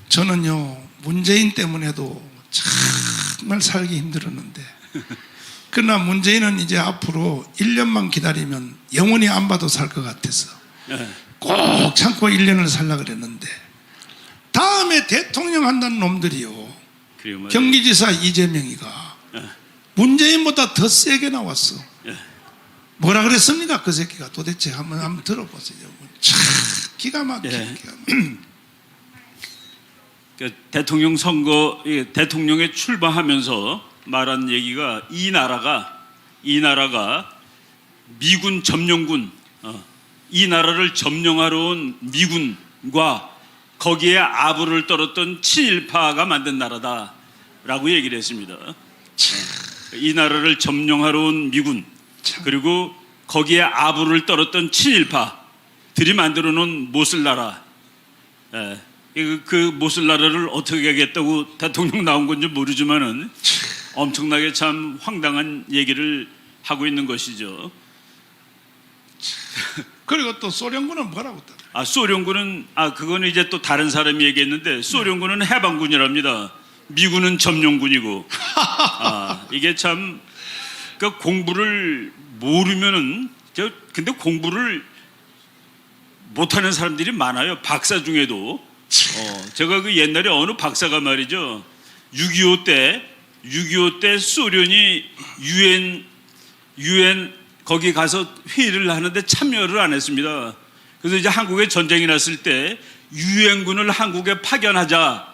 저는요 문재인 때문에도 정말 살기 힘들었는데 그러나 문재인은 이제 앞으로 1년만 기다리면 영원히 안 봐도 살 것 같아서 꼭 참고 1년을 살라 그랬는데 다음에 대통령 한다는 놈들이요 경기지사 이재명이가 문재인보다 더 세게 나왔어. 뭐라 그랬습니까? 그 새끼가 도대체 한번 들어보세요. 참 기가 막히게. 대통령 선거, 대통령에 출마하면서 말한 얘기가 이 나라가 미군 점령군, 이 나라를 점령하러 온 미군과 거기에 아부를 떨었던 친일파가 만든 나라다라고 얘기를 했습니다. 이 나라를 점령하러 온 미군 그리고 거기에 아부를 떨었던 친일파들이 만들어 놓은 모슬나라, 그 모슬나라를 어떻게 하겠다고 대통령 나온 건지 모르지만은 엄청나게 참 황당한 얘기를 하고 있는 것이죠. 그리고 또 소련군은 뭐라고 또? 소련군은 그거는 이제 또 다른 사람이 얘기했는데 소련군은 해방군이랍니다. 미군은 점령군이고. 이게 참 그러니까 공부를 모르면은 근데 공부를 못하는 사람들이 많아요. 박사 중에도. 제가 그 옛날에 어느 박사가 말이죠. 6.25 때 소련이 유엔 거기 가서 회의를 하는데 참여를 안 했습니다. 그래서 이제 한국에 전쟁이 났을 때 유엔군을 한국에 파견하자라고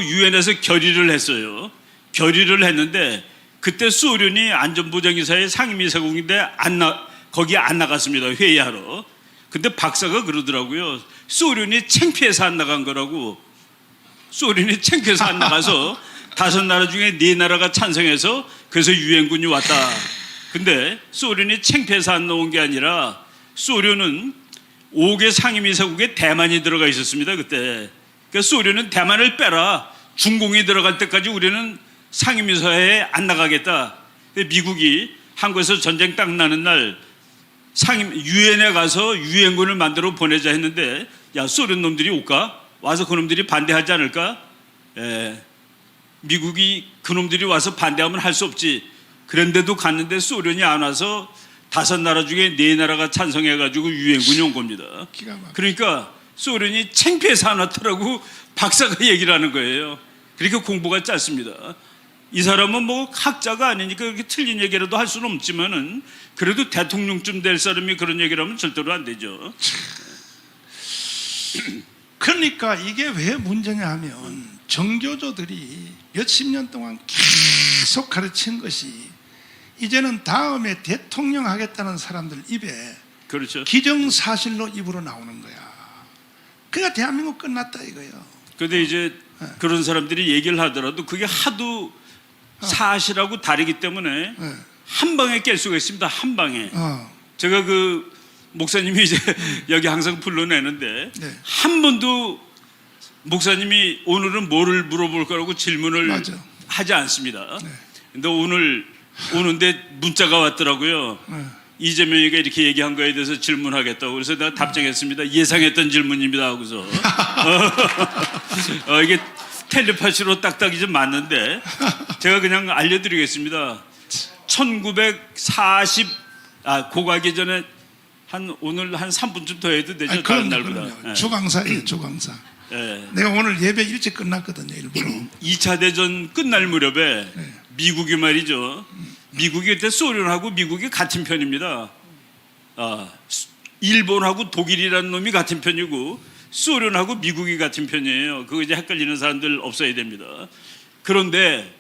유엔에서 결의를 했어요. 결의를 했는데 그때 소련이 안전보장이사의 상임이사국인데 거기에 안 나갔습니다. 회의하러. 근데 박사가 그러더라고요. 소련이 창피해서 안 나간 거라고. 소련이 창피해서 안 나가서 5나라 중에 4나라가 찬성해서 그래서 유엔군이 왔다. 근데 소련이 창피해서 안 나온 게 아니라 소련은 5개 상임이사국에 대만이 들어가 있었습니다. 그때. 그러니까 소련은 대만을 빼라. 중공이 들어갈 때까지 우리는 상임이사회에 안 나가겠다. 미국이 한국에서 전쟁 딱 나는 날 유엔에 가서 유엔군을 만들어 보내자 했는데 야 소련 놈들이 올까? 와서 그놈들이 반대하지 않을까? 미국이 그놈들이 와서 반대하면 할 수 없지. 그런데도 갔는데 소련이 안 와서 5나라 중에 4나라가 찬성해가지고 유엔군이 온 겁니다. 그러니까 소련이 창피해서 안 왔다라고 박사가 얘기를 하는 거예요. 그렇게 공부가 짧습니다. 이 사람은 뭐 학자가 아니니까 그렇게 틀린 얘기라도 할 수는 없지만은 그래도 대통령쯤 될 사람이 그런 얘기를 하면 절대로 안 되죠. 그러니까 이게 왜 문제냐 하면 정교조들이 몇십 년 동안 계속 가르친 것이 이제는 다음에 대통령 하겠다는 사람들 입에 그렇죠. 기정사실로 입으로 나오는 거야. 그러니까 대한민국 끝났다 이거예요. 그런데 이제 그런 사람들이 얘기를 하더라도 그게 하도 사실하고 다르기 때문에 한 방에 깰 수가 있습니다. 한 방에. 제가 그 목사님이 이제 여기 항상 불러내는데 한 번도 목사님이 오늘은 뭐를 물어볼 거라고 질문을 하지 않습니다. 근데 오늘 오는데 문자가 왔더라고요. 이재명이가 이렇게 얘기한 거에 대해서 질문하겠다고. 그래서 내가 답장했습니다. 예상했던 질문입니다 하고서 이게 텔레파시로 딱딱이 좀 맞는데 제가 그냥 알려드리겠습니다. 1940 고가기 전에 오늘 한 3분쯤 더 해도 되죠? 다른 날보다. 주강사예요. 주강사. 내가 오늘 예배 일찍 끝났거든요. 일부러. 2차 대전 끝날 무렵에 미국이 말이죠. 미국이 그때 소련하고 미국이 같은 편입니다. 일본하고 독일이라는 놈이 같은 편이고 소련하고 미국이 같은 편이에요. 그거 이제 헷갈리는 사람들 없어야 됩니다. 그런데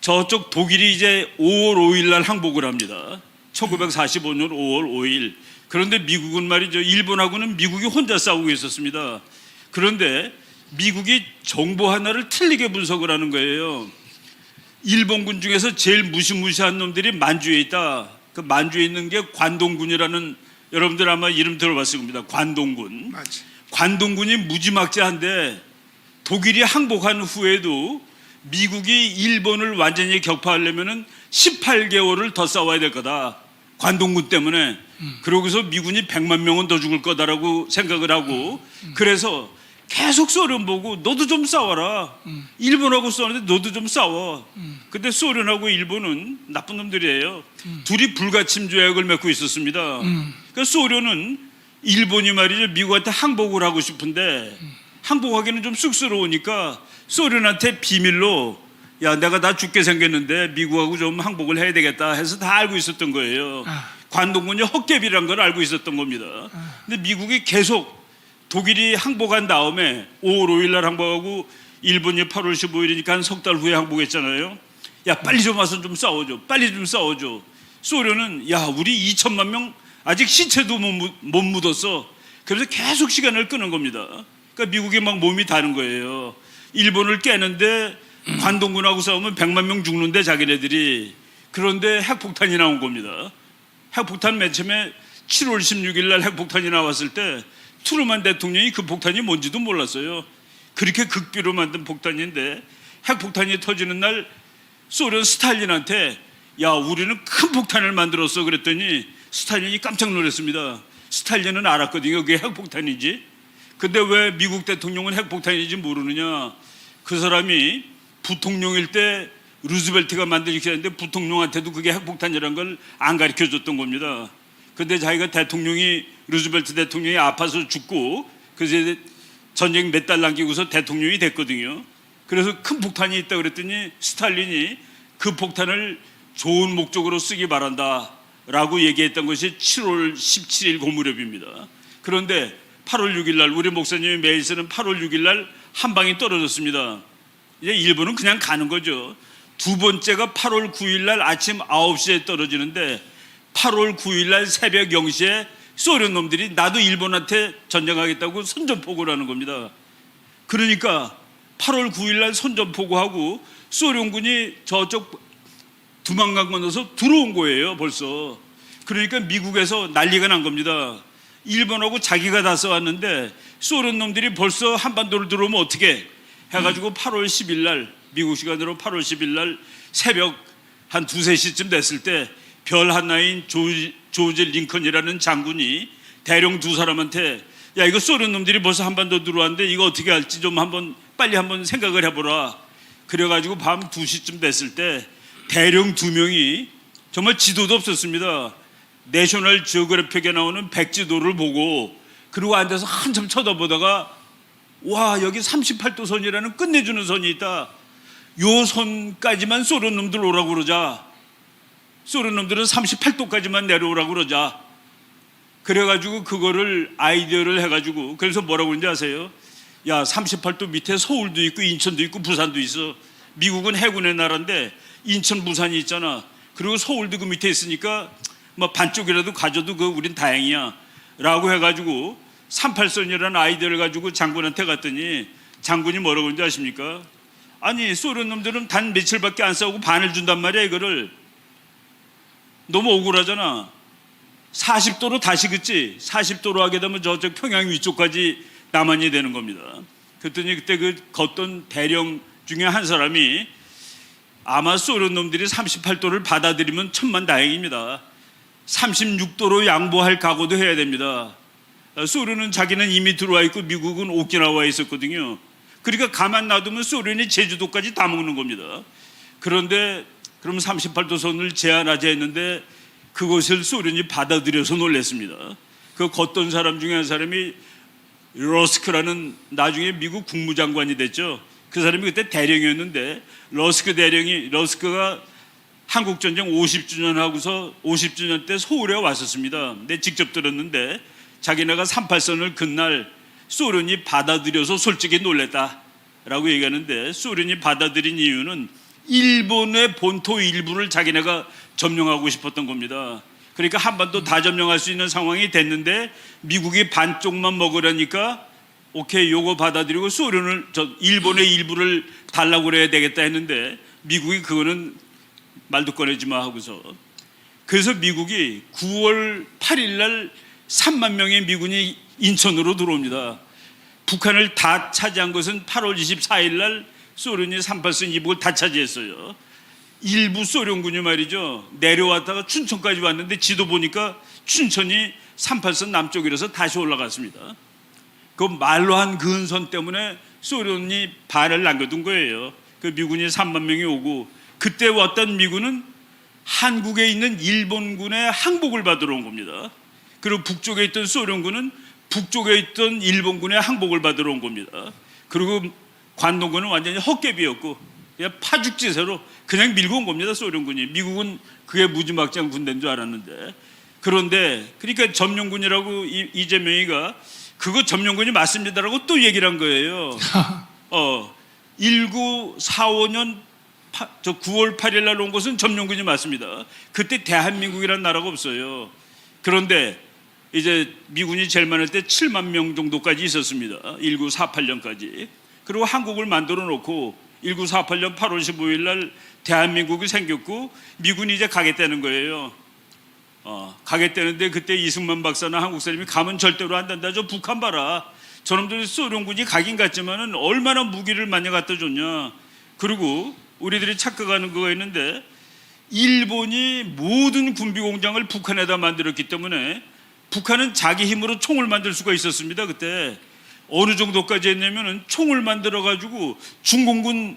저쪽 독일이 이제 5월 5일 날 항복을 합니다. 1945년 5월 5일. 그런데 미국은 말이죠. 일본하고는 미국이 혼자 싸우고 있었습니다. 그런데 미국이 정보 하나를 틀리게 분석을 하는 거예요. 일본군 중에서 제일 무시무시한 놈들이 만주에 있다. 그 만주에 있는 게 관동군이라는, 여러분들 아마 이름 들어봤을 겁니다. 관동군. 맞지. 관동군이 무지막지한데 독일이 항복한 후에도 미국이 일본을 완전히 격파하려면은 18개월을 더 싸워야 될 거다. 관동군 때문에. 그러고서 미군이 100만 명은 더 죽을 거다라고 생각을 하고 그래서 계속 소련 보고 너도 좀 싸워라. 일본하고 싸우는데 너도 좀 싸워. 근데 소련하고 일본은 나쁜 놈들이에요. 둘이 불가침 조약을 맺고 있었습니다. 그러니까 소련은 일본이 말이죠, 미국한테 항복을 하고 싶은데 항복하기는 좀 쑥스러우니까 소련한테 비밀로 야, 내가 나 죽게 생겼는데 미국하고 좀 항복을 해야 되겠다 해서 다 알고 있었던 거예요. 관동군이 헛개비란 걸 알고 있었던 겁니다. 근데 미국이 계속 독일이 항복한 다음에 5월 5일 날 항복하고 일본이 8월 15일이니까 한 석 달 후에 항복했잖아요. 야, 빨리 좀 와서 좀 싸워줘. 빨리 좀 싸워줘. 소련은 야, 우리 2천만 명 아직 시체도 못 묻었어. 그래서 계속 시간을 끄는 겁니다. 그러니까 미국이 막 몸이 다는 거예요. 일본을 깨는데 관동군하고 싸우면 100만 명 죽는데 자기네들이. 그런데 핵폭탄이 나온 겁니다. 핵폭탄 맨 처음에 7월 16일 날 핵폭탄이 나왔을 때 트루만 대통령이 그 폭탄이 뭔지도 몰랐어요. 그렇게 극비로 만든 폭탄인데 핵폭탄이 터지는 날 소련 스탈린한테 야, 우리는 큰 폭탄을 만들었어 그랬더니 스탈린이 깜짝 놀랐습니다. 스탈린은 알았거든요, 그게 핵폭탄인지. 근데 왜 미국 대통령은 핵폭탄인지 모르느냐. 그 사람이 부통령일 때 루즈벨트가 만들기 했는데 부통령한테도 그게 핵폭탄이라는 걸 안 가르쳐 줬던 겁니다. 근데 자기가 루즈벨트 대통령이 아파서 죽고 그래서 전쟁 몇 달 남기고서 대통령이 됐거든요. 그래서 큰 폭탄이 있다 그랬더니 스탈린이 그 폭탄을 좋은 목적으로 쓰기 바란다 라고 얘기했던 것이 7월 17일 고무렵입니다. 그런데 8월 6일 날 우리 목사님이 매일 쓰는 8월 6일 날 한 방이 떨어졌습니다. 이제 일본은 그냥 가는 거죠. 두 번째가 8월 9일 날 아침 9시에 떨어지는데 8월 9일 날 새벽 0시에 소련 놈들이 나도 일본한테 전쟁하겠다고 선전포고를 하는 겁니다. 그러니까 8월 9일 날 선전포고하고 소련군이 저쪽 두만강 건너서 들어온 거예요, 벌써. 그러니까 미국에서 난리가 난 겁니다. 일본하고 자기가 다 싸웠는데 소련 놈들이 벌써 한반도를 들어오면 어떻게 해가지고 8월 10일 날 미국 시간으로 8월 10일 날 새벽 한 2, 3시쯤 됐을 때 별 하나인 조지 링컨이라는 장군이 대령 두 사람한테 야, 이거 소련 놈들이 벌써 한반도 들어왔는데 이거 어떻게 할지 좀 빨리 한번 생각을 해보라. 그래가지고 밤 2시쯤 됐을 때 대령 2명이 정말 지도도 없었습니다. 내셔널 지오그래픽에 나오는 백지도를 보고 그리고 앉아서 한참 쳐다보다가 와, 여기 38도 선이라는 끝내주는 선이 있다. 요 선까지만 소련 놈들 오라고 그러자. 소련 놈들은 38도까지만 내려오라고 그러자. 그래가지고 그거를 아이디어를 해가지고 그래서 뭐라고 그러는지 아세요? 야, 38도 밑에 서울도 있고 인천도 있고 부산도 있어. 미국은 해군의 나라인데 인천 부산이 있잖아. 그리고 서울도 그 밑에 있으니까 뭐 반쪽이라도 가져도 우린 다행이야 라고 해가지고 38선이라는 아이디어를 가지고 장군한테 갔더니 장군이 뭐라고 그러는지 아십니까? 아니, 소련 놈들은 단 며칠밖에 안 싸우고 반을 준단 말이야. 이거를 너무 억울하잖아. 40도로 다시 긋지. 40도로 하게 되면 저쪽 평양 위쪽까지 남한이 되는 겁니다. 그랬더니 그때 그 걷던 대령 중에 한 사람이 아마 소련 놈들이 38도를 받아들이면 천만다행입니다. 36도로 양보할 각오도 해야 됩니다. 소련은 자기는 이미 들어와 있고 미국은 오키나와에 있었거든요. 그러니까 가만 놔두면 소련이 제주도까지 다 먹는 겁니다. 그런데 그럼 38도 선을 제한하자 했는데 그것을 소련이 받아들여서 놀랐습니다. 그 걷던 사람 중에 한 사람이 러스크라는 나중에 미국 국무장관이 됐죠. 그 사람이 그때 대령이었는데 러스크가 한국전쟁 50주년 하고서 50주년 때 서울에 왔었습니다. 근데 직접 들었는데 자기네가 38선을 긋날 소련이 받아들여서 솔직히 놀랬다라고 얘기하는데 소련이 받아들인 이유는 일본의 본토 일부를 자기네가 점령하고 싶었던 겁니다. 그러니까 한반도 다 점령할 수 있는 상황이 됐는데 미국이 반쪽만 먹으려니까 오케이, 요거 받아들이고 일본의 일부를 달라고 그래야 되겠다 했는데 미국이 그거는 말도 꺼내지 마 하고서 그래서 미국이 9월 8일 날 3만 명의 미군이 인천으로 들어옵니다. 북한을 다 차지한 것은 8월 24일 날 소련이 38선 이북을 다 차지했어요. 일부 소련군이 말이죠, 내려왔다가 춘천까지 왔는데 지도 보니까 춘천이 38선 남쪽이라서 다시 올라갔습니다. 그 말로 한 근선 때문에 소련이 반을 남겨둔 거예요. 그 미군이 3만 명이 오고, 그때 왔던 미군은 한국에 있는 일본군의 항복을 받으러 온 겁니다. 그리고 북쪽에 있던 소련군은 북쪽에 있던 일본군의 항복을 받으러 온 겁니다. 그리고 관동군은 완전히 헛개비였고 그냥 파죽지세로 그냥 밀고 온 겁니다. 소련군이. 미국은 그게 무지막지한 군대인 줄 알았는데. 그런데 그러니까 점령군이라고 이재명이가 그거 점령군이 맞습니다라고 또 얘기를 한 거예요. 1945년 9월 8일 날 온 것은 점령군이 맞습니다. 그때 대한민국이라는 나라가 없어요. 그런데 이제 미군이 제일 많을 때 7만 명 정도까지 있었습니다. 1948년까지. 그리고 한국을 만들어 놓고 1948년 8월 15일 날 대한민국이 생겼고 미군이 이제 가겠다는 거예요. 가겠다는데 그때 이승만 박사나 한국 사람이 가면 절대로 안 된다. 저 북한 봐라. 저놈들 소련군이 가긴 갔지만은 얼마나 무기를 많이 갖다 줬냐. 그리고 우리들이 착각하는 거가 있는데 일본이 모든 군비 공장을 북한에다 만들었기 때문에 북한은 자기 힘으로 총을 만들 수가 있었습니다. 그때 어느 정도까지 했냐면은 총을 만들어 가지고 중공군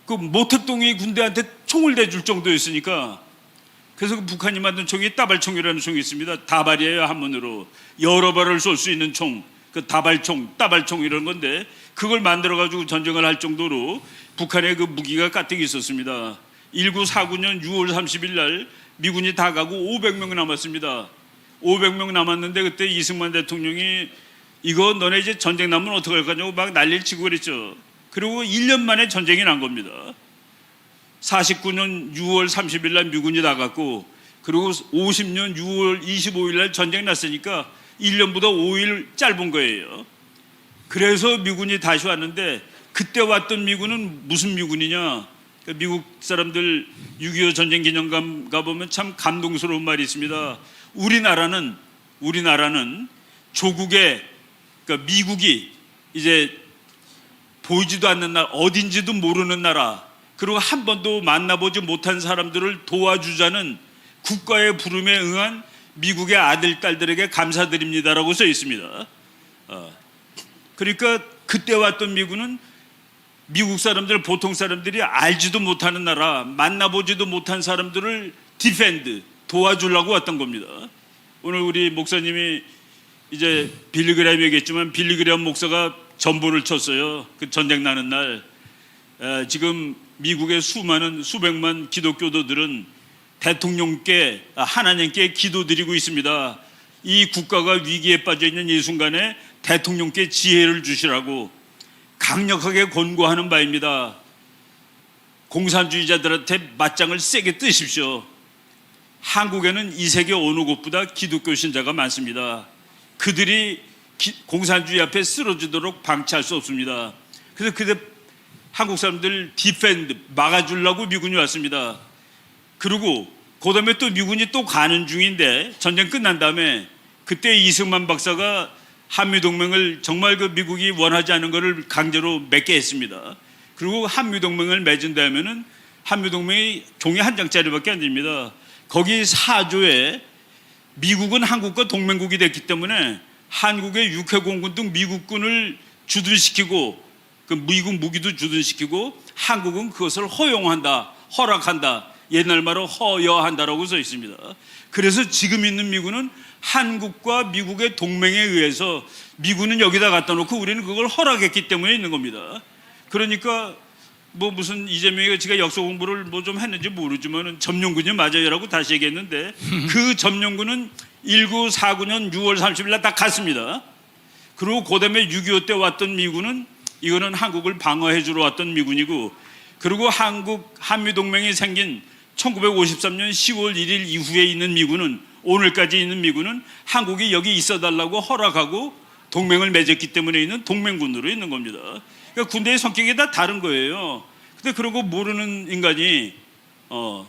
그 모택동이 군대한테 총을 대줄 정도였으니까. 그래서 그 북한이 만든 총이 따발총이라는 총이 있습니다. 다발이에요. 한문으로 여러 발을 쏠 수 있는 총, 그 다발총, 따발총 이런 건데 그걸 만들어 가지고 전쟁을 할 정도로 북한의 그 무기가 가뜩 있었습니다. 1949년 6월 30일 날 미군이 다 가고 500명 남았습니다. 500명 남았는데 그때 이승만 대통령이 이거 너네 이제 전쟁 나면 어떡할 거냐고 막 난리를 치고 그랬죠. 그리고 1년 만에 전쟁이 난 겁니다. 49년 6월 30일 날 미군이 나갔고 그리고 50년 6월 25일 날 전쟁 났으니까 1년보다 5일 짧은 거예요. 그래서 미군이 다시 왔는데 그때 왔던 미군은 무슨 미군이냐. 미국 사람들 6.25 전쟁 기념관 가보면 참 감동스러운 말이 있습니다. 우리나라는 조국의 그러니까 미국이 이제 보이지도 않는 나라, 어딘지도 모르는 나라, 그리고 한 번도 만나보지 못한 사람들을 도와주자는 국가의 부름에 응한 미국의 아들, 딸들에게 감사드립니다라고 써 있습니다. 그러니까 그때 왔던 미군은 미국 사람들, 보통 사람들이 알지도 못하는 나라, 만나보지도 못한 사람들을 디펜드, 도와주려고 왔던 겁니다. 오늘 우리 목사님이 이제 빌리그램 얘기했지만 빌리그램 목사가 전보를 쳤어요. 그 전쟁 나는 날. 지금 미국의 수백만 기독교도들은 대통령께, 하나님께 기도드리고 있습니다. 이 국가가 위기에 빠져 있는 이 순간에 대통령께 지혜를 주시라고 강력하게 권고하는 바입니다. 공산주의자들한테 맞짱을 세게 뜨십시오. 한국에는 이 세계 어느 곳보다 기독교 신자가 많습니다. 그들이 공산주의 앞에 쓰러지도록 방치할 수 없습니다. 그래서 그때 한국 사람들 디펜드 막아주려고 미군이 왔습니다. 그리고 그 다음에 또 미군이 또 가는 중인데 전쟁 끝난 다음에 그때 이승만 박사가 한미동맹을 정말 그 미국이 원하지 않은 것을 강제로 맺게 했습니다. 그리고 한미동맹을 맺은다면은 한미동맹이 종이 한 장짜리밖에 안 됩니다. 거기 4조에 미국은 한국과 동맹국이 됐기 때문에 한국의 육해공군 등 미국군을 주둔시키고 그 미국 무기도 주둔시키고 한국은 그것을 허용한다, 허락한다, 옛날 말로 허여한다라고 써 있습니다. 그래서 지금 있는 미군은 한국과 미국의 동맹에 의해서 미군은 여기다 갖다 놓고 우리는 그걸 허락했기 때문에 있는 겁니다. 그러니까 뭐 무슨 이재명이가 지가 역사 공부를 뭐 좀 했는지 모르지만은 점령군이 맞아요라고 다시 얘기했는데 그 점령군은 1949년 6월 30일 날 딱 갔습니다. 그리고 그 다음에 6.25 때 왔던 미군은 이거는 한국을 방어해 주러 왔던 미군이고, 그리고 한미동맹이 생긴 1953년 10월 1일 이후에 있는 미군은, 오늘까지 있는 미군은 한국이 여기 있어 달라고 허락하고 동맹을 맺었기 때문에 있는 동맹군으로 있는 겁니다. 그러니까 군대의 성격이 다 다른 거예요. 근데 그러고 모르는 인간이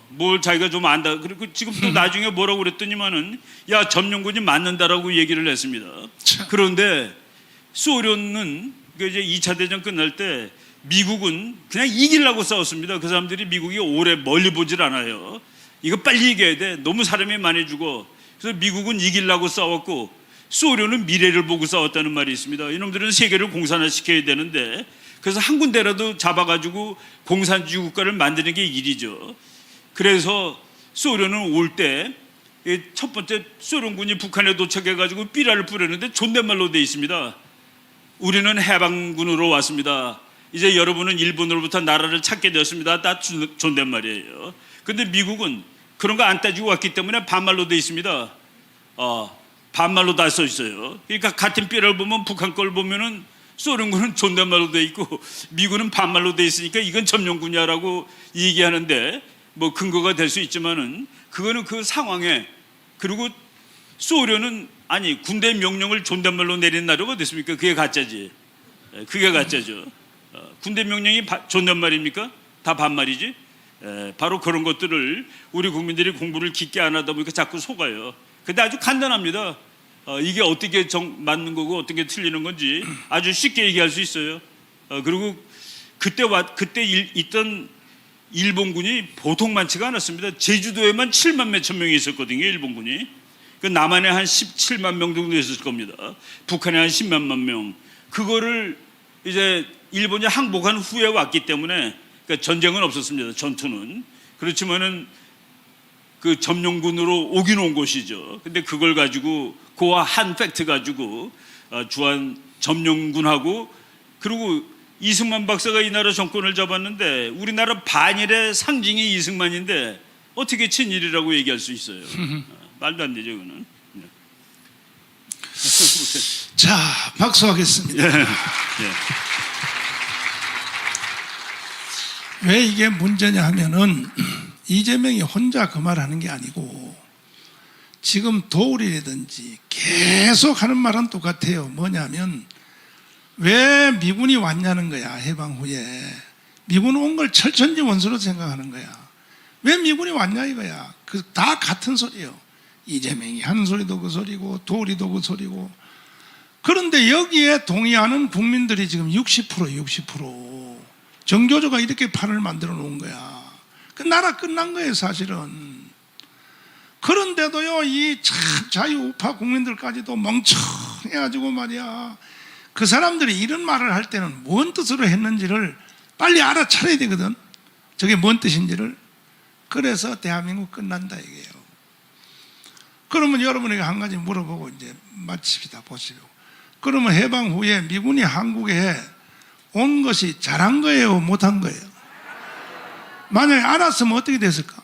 뭘 자기가 좀 안다. 그리고 지금 또 나중에 뭐라고 그랬더니만은 야, 점령군이 맞는다라고 얘기를 했습니다. 그런데 소련은 이제 2차 대전 끝날 때 미국은 그냥 이기려고 싸웠습니다. 그 사람들이 미국이 오래 멀리 보질 않아요. 이거 빨리 이겨야 돼. 너무 사람이 많이 죽어. 그래서 미국은 이기려고 싸웠고 소련은 미래를 보고 싸웠다는 말이 있습니다. 이놈들은 세계를 공산화시켜야 되는데 그래서 한 군데라도 잡아가지고 공산주의 국가를 만드는 게 일이죠. 그래서 소련은 올 때 첫 번째 소련군이 북한에 도착해가지고 삐라를 뿌렸는데 존댓말로 돼 있습니다. 우리는 해방군으로 왔습니다. 이제 여러분은 일본으로부터 나라를 찾게 되었습니다. 다 존댓말이에요. 근데 미국은 그런 거 안 따지고 왔기 때문에 반말로 돼 있습니다. 반말로 다 써 있어요. 그러니까 같은 삐라를 보면 북한 걸 보면은 소련군은 존댓말로 돼 있고 미군은 반말로 돼 있으니까 이건 점령군이야라고 얘기하는데 뭐 근거가 될 수 있지만은 그거는 그 상황에, 그리고 소련은 아니 군대 명령을 존댓말로 내린 나라가 됐습니까? 그게 가짜지. 그게 가짜죠. 군대 명령이 존댓말입니까? 다 반말이지. 바로 그런 것들을 우리 국민들이 공부를 깊게 안 하다 보니까 자꾸 속아요. 근데 아주 간단합니다. 이게 어떻게 맞는 거고 어떻게 틀리는 건지 아주 쉽게 얘기할 수 있어요. 그리고 그때 있던 일본군이 보통 많지가 않았습니다. 제주도에만 7만 몇천 명이 있었거든요. 일본군이. 그 남한에 한 17만 명 정도 있었을 겁니다. 북한에 한 10만 명. 그거를 이제 일본이 항복한 후에 왔기 때문에, 그러니까 전쟁은 없었습니다. 전투는. 그렇지만은 그 점령군으로 오긴 온 것이죠. 근데 그걸 가지고 그와 한 팩트 가지고 주한 점령군하고, 그리고 이승만 박사가 이 나라 정권을 잡았는데 우리나라 반일의 상징이 이승만인데 어떻게 친일이라고 얘기할 수 있어요? 말도 안 되죠, 그거는. 네. 자, 박수하겠습니다. 예. 예. 왜 이게 문제냐 하면은 이재명이 혼자 그 말하는 게 아니고 지금 도울이라든지 계속 하는 말은 똑같아요. 뭐냐면 왜 미군이 왔냐는 거야. 해방 후에 미군 온 걸 철천지 원수로 생각하는 거야. 왜 미군이 왔냐 이거야. 그 다 같은 소리예요. 이재명이 하는 소리도 그 소리고 도울이도 그 소리고. 그런데 여기에 동의하는 국민들이 지금 60% 정교조가 이렇게 판을 만들어 놓은 거야. 그 나라 끝난 거예요 사실은. 그런데도요 이 참 자유우파 국민들까지도 멍청해가지고 말이야, 그 사람들이 이런 말을 할 때는 뭔 뜻으로 했는지를 빨리 알아차려야 되거든. 저게 뭔 뜻인지를. 그래서 대한민국 끝난다 이게요. 그러면 여러분에게 한 가지 물어보고 이제 마칩시다. 보시고, 그러면 해방 후에 미군이 한국에 온 것이 잘한 거예요 못한 거예요? 만약에 알았으면 어떻게 됐을까?